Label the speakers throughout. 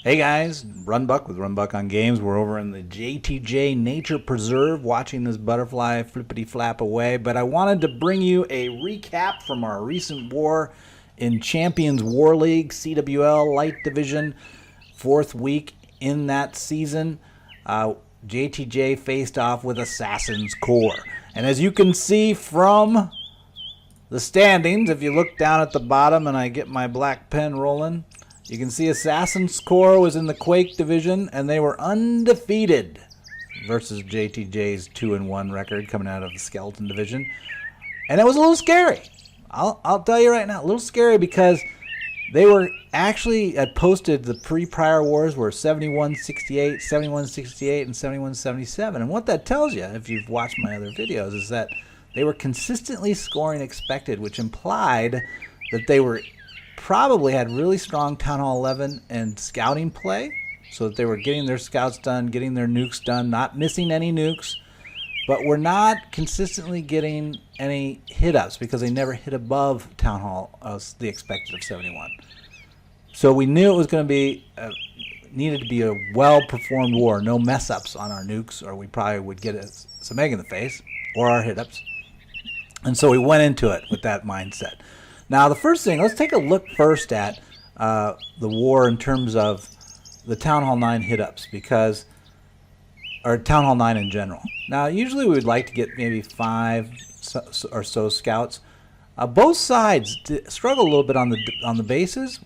Speaker 1: Hey guys, RunBuck with RunBuck on Games. We're over in the JTJ Nature Preserve watching this butterfly flippity flap away, but I wanted to bring you a recap from our recent war in Champions War League, CWL Lite Division, fourth week in that season. JTJ faced off with AssassinSCore. And as you can see from the standings, if you look down at the bottom and I get my black pen rolling, you can see AssassinSCore was in the Quake division, and they were undefeated versus JTJ's 2-1 record coming out of the Skeleton division. And it was a little scary. I'll tell you right now, a little scary because they were actually had posted the prior wars were 71-68, 71-68, and 71-77. And what that tells you, if you've watched my other videos, is that they were consistently scoring expected, which implied that they were probably had really strong Town Hall 11 and scouting play, so that they were getting their scouts done, getting their nukes done, not missing any nukes, but were not consistently getting any hit-ups because they never hit above Town Hall, the expected of 71. So we knew it was going to be, needed to be a well-performed war, no mess-ups on our nukes, or we probably would get some egg in the face, or our hit-ups. And so we went into it with that mindset. Now, the first thing, let's take a look first at the war in terms of the Town Hall 9 hit-ups, because, or Town Hall 9 in general. Now, usually we would like to get maybe 5 or so scouts. Both sides struggled a little bit on the bases.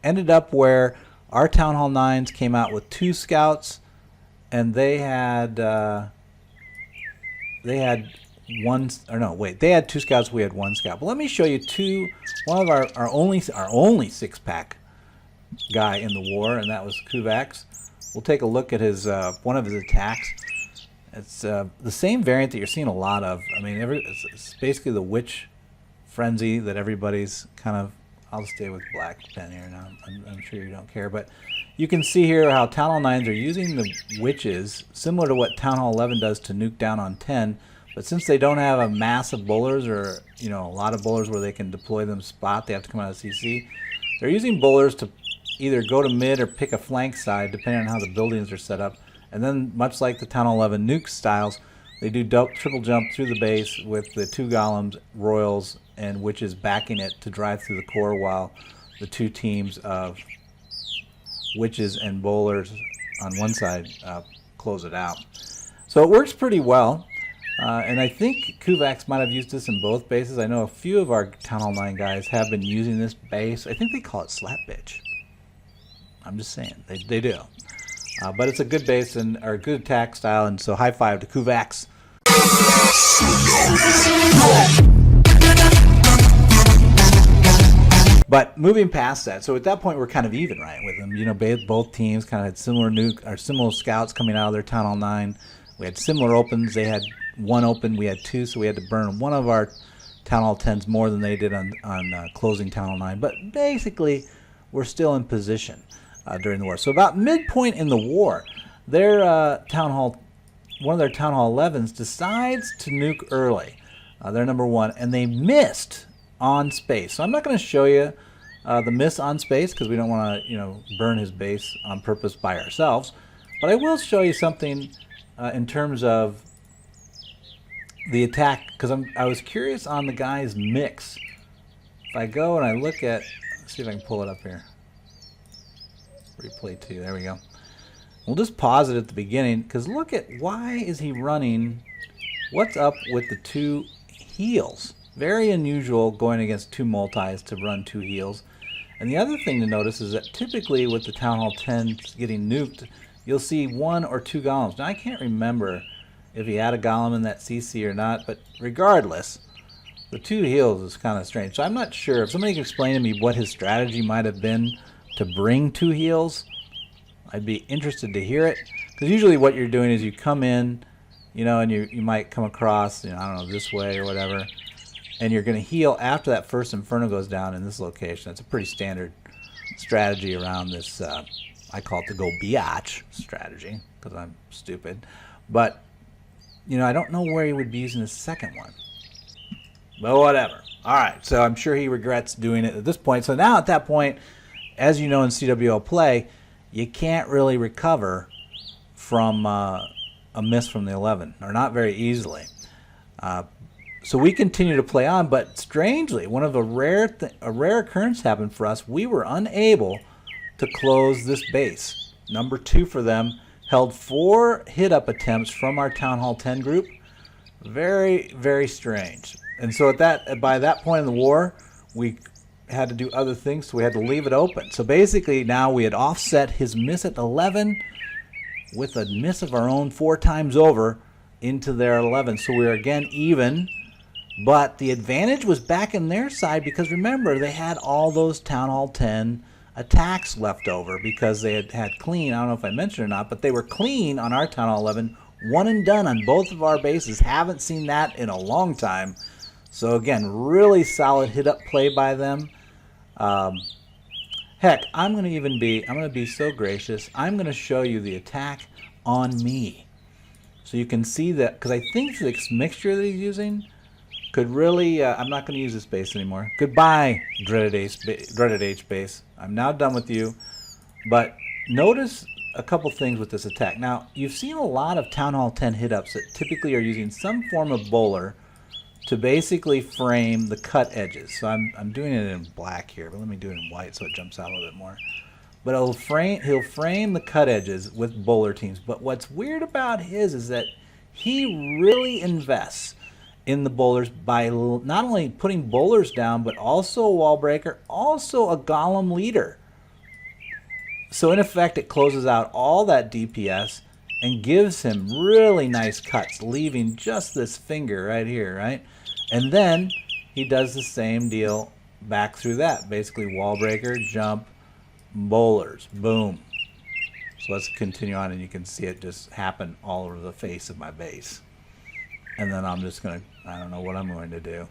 Speaker 1: Ended up where our Town Hall 9s came out with 2 scouts, and they had one, or no, wait, they had 2 scouts, we had 1 scout. But let me show you one of our only 6-pack guy in the war, and that was Kuvax. We'll take a look at his one of his attacks. It's the same variant that you're seeing a lot of. I mean, it's basically the witch frenzy that everybody's kind of. I'll stay with black pen here now. I'm sure you don't care, but you can see here how Town Hall 9s are using the witches, similar to what Town Hall 11 does to nuke down on 10. But since they don't have a mass of bowlers, or a lot of bowlers where they can deploy them spot, they have to come out of CC. They're using bowlers to either go to mid or pick a flank side, depending on how the buildings are set up. And then, much like the Town Hall 11 nuke styles, they do triple jump through the base with the 2 golems, royals, and witches backing it to drive through the core, while the 2 teams of witches and bowlers on one side close it out. So it works pretty well. And I think Kuvax might have used this in both bases. I know a few of our Town Hall 9 guys have been using this base. I think they call it Slap Bitch. I'm just saying. They do. But it's a good base and or a good attack style, and so high five to Kuvax. But moving past that, so at that point we're kind of even, right, with them. Both teams kind of had similar scouts coming out of their Town Hall 9. We had similar opens. They had 1 open, we had 2, so we had to burn one of our Town Hall 10s more than they did on closing Town Hall 9. But basically, we're still in position during the war. So about midpoint in the war, their one of their Town Hall 11s decides to nuke early. They're number 1, and they missed on space. So I'm not going to show you the miss on space because we don't want to burn his base on purpose by ourselves. But I will show you something in terms of the attack, because I was curious on the guy's mix. If I go and I look at, let's see if I can pull it up here. Replay 2, there we go. We'll just pause it at the beginning, because look at, why is he running, what's up with the 2 heals? Very unusual going against 2 multis to run 2 heals. And the other thing to notice is that typically with the Town Hall 10 getting nuked, you'll see 1 or 2 golems. Now I can't remember if he had a golem in that CC or not, but regardless, the 2 heals is kind of strange. So I'm not sure. If somebody can explain to me what his strategy might have been to bring 2 heals, I'd be interested to hear it. Because usually what you're doing is you come in, and you might come across, I don't know, this way or whatever, and you're going to heal after that first Inferno goes down in this location. It's a pretty standard strategy around this, I call it the go biatch strategy, because I'm stupid. But I don't know where he would be using the second one. But whatever. All right, so I'm sure he regrets doing it at this point. So now at that point, as you know in CWL play, you can't really recover from a miss from the 11, or not very easily. So we continue to play on, but strangely, one of a rare occurrence happened for us. We were unable to close this base. Number 2 for them held 4 hit-up attempts from our Town Hall 10 group. Very, very strange. And so by that point in the war, we had to do other things, so we had to leave it open. So basically now we had offset his miss at 11 with a miss of our own 4 times over into their 11. So we were again even. But the advantage was back in their side because, remember, they had all those Town Hall 10 attacks left over because they had clean. I don't know if I mentioned or not, but they were clean on our Town Hall 11. One and done on both of our bases. Haven't seen that in a long time. So, again, really solid hit-up play by them. Heck, I'm going to be so gracious. I'm going to show you the attack on me. So you can see that, because I think this mixture that he's using could really, I'm not going to use this base anymore. Goodbye, dreaded H base. I'm now done with you. But notice a couple things with this attack. Now, you've seen a lot of Town Hall 10 hit-ups that typically are using some form of bowler to basically frame the cut edges. So I'm doing it in black here, but let me do it in white so it jumps out a little bit more. But he'll frame the cut edges with bowler teams. But what's weird about his is that he really invests in the bowlers by not only putting bowlers down, but also a wall breaker, also a golem leader. So in effect, it closes out all that DPS and gives him really nice cuts, leaving just this finger right here, right? And then he does the same deal back through that. Basically, wall breaker, jump, bowlers, boom. So let's continue on, and you can see it just happen all over the face of my base. And then I'm just going to, I don't know what I'm going to do.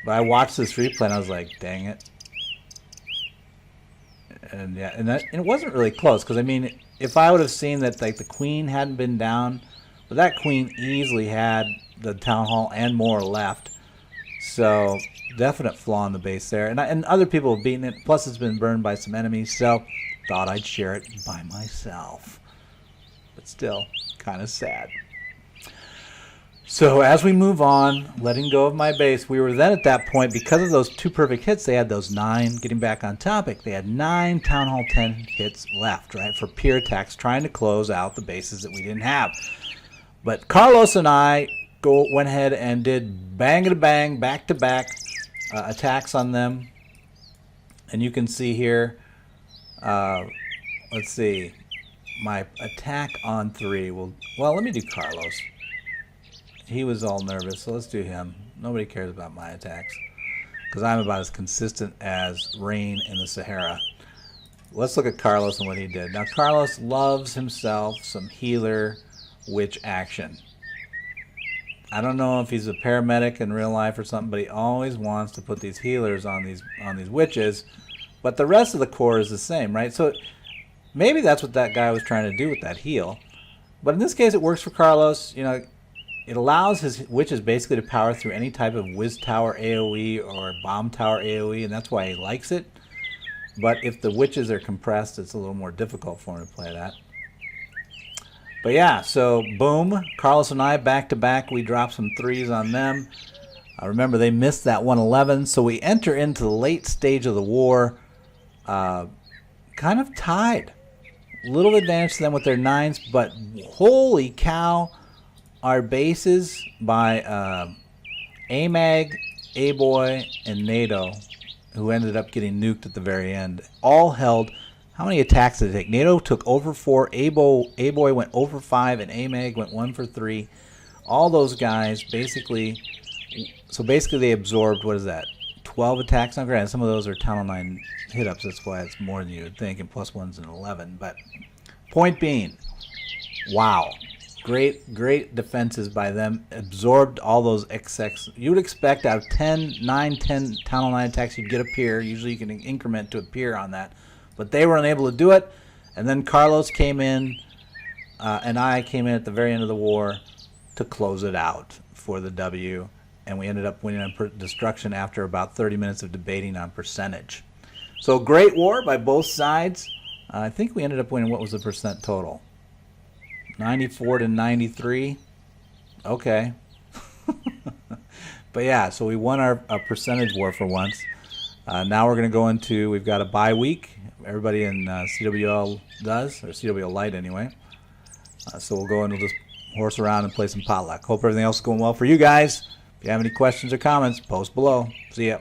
Speaker 1: But I watched this replay, and I was like, dang it. And yeah, and it wasn't really close, because I mean, if I would have seen that like the queen hadn't been down, but that queen easily had the Town Hall and more left. So definite flaw in the base there. And other people have beaten it, plus it's been burned by some enemies, so thought I'd share it by myself. But still, kind of sad. So as we move on, letting go of my base, we were then at that point, because of those 2 perfect hits, they had those 9, getting back on topic, they had 9 Town Hall 10 hits left, right, for peer attacks, trying to close out the bases that we didn't have. But Carlos and I went ahead and did bang-a-bang, back-to-back attacks on them. And you can see here, let's see, my attack on 3 will, well, let me do Carlos. He was all nervous, so let's do him. Nobody cares about my attacks, because I'm about as consistent as rain in the Sahara. Let's look at Carlos and what he did. Now, Carlos loves himself some healer witch action. I don't know if he's a paramedic in real life or something, but he always wants to put these healers on these witches. But the rest of the core is the same, right? So maybe that's what that guy was trying to do with that heal. But in this case, it works for Carlos. You know, it allows his witches basically to power through any type of whiz tower AoE or bomb tower AoE, and that's why he likes it. But if the witches are compressed, it's a little more difficult for him to play that. But yeah, so boom, Carlos and I back to back, we dropped some 3s on them. Remember, they missed that 111, so we enter into the late stage of the war, kind of tied. Little advantage to them with their 9s, but holy cow, our bases by AMAG, A-Boy, and NATO, who ended up getting nuked at the very end, all held. How many attacks did it take? NATO took over 4, A-Boy went over 5, and AMAG went 1 for 3. All those guys basically, so basically they absorbed, what is that, 12 attacks? Now granted, some of those are Town Hall 9 hit-ups, that's why it's more than you would think, and plus one's an 11. But point being, wow. Great defenses by them. Absorbed all those XX. You would expect out of 9, 10 Town Hall 9 attacks, you'd get a peer. Usually you can increment to a peer on that. But they were unable to do it. And then Carlos came in, and I came in at the very end of the war to close it out for the W. And we ended up winning on destruction after about 30 minutes of debating on percentage. So great war by both sides. I think we ended up winning. What was the percent total? 94 to 93. Okay. But yeah, so we won our percentage war for once. Now we're going to go into, we've got a bye week. Everybody in CWL does, or CWL Lite anyway. So we'll go and we'll just horse around and play some potluck. Hope everything else is going well for you guys. If you have any questions or comments, post below. See ya.